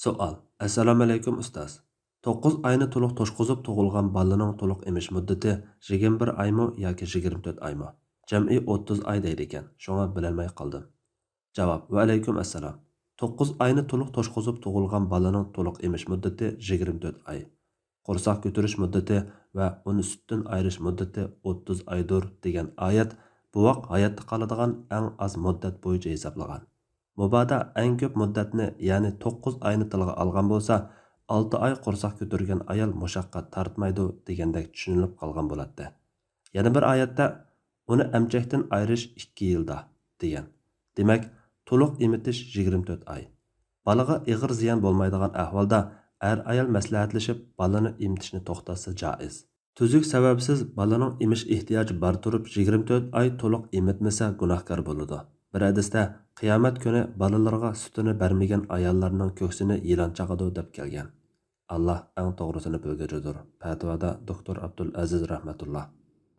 Savol. Assalomu alaykum ustoz. 9 oyni to'liq to'shqizib tug'ilgan bolaning to'liq emish muddati 21 oymi yoki 24 oymi? Jam'i 30 oy deydi ekan. Shunga bilolmay qoldim. Javob. Va alaykum assalom. 9 oyni to'liq to'shqizib tug'ilgan bolaning to'liq emish muddati 24 oy. Qursoq ko'tarish muddati va uni sutdan ayirish muddati 30 oydir degan oyat bu vaqt hayotda qoladigan eng az muddat bo'yicha hisoblangan. Mubada eng ko'p muddatni, ya'ni 9 oyni tilga olgan bo'lsa, 6 oy qursoq ko'targan ayol mushaqqat tortmaydi degandek tushunilib qolgan bo'ladi. Yana bir oyatda uni emchakdan ayirish 2 yilda degan. Demak, to'liq emitish 24 oy. Balaga ig'ir ziyon bo'lmaydigan ahvolda ayol maslahatlashib balani emitishni to'xtatsa joiz. Tuzuk sababsiz balaning emish ehtiyoji bor turib 24 oy to'liq emitmasa gunohkor bo'ladi. Bir hadisda qiyomat kuni balalarga sutini bermagan ayollarning ko'ksini yilon chaqadi deb kelgan. Alloh eng to'g'risini bilguridir. Fatvoda doktor Abdul Aziz rahmatulloh.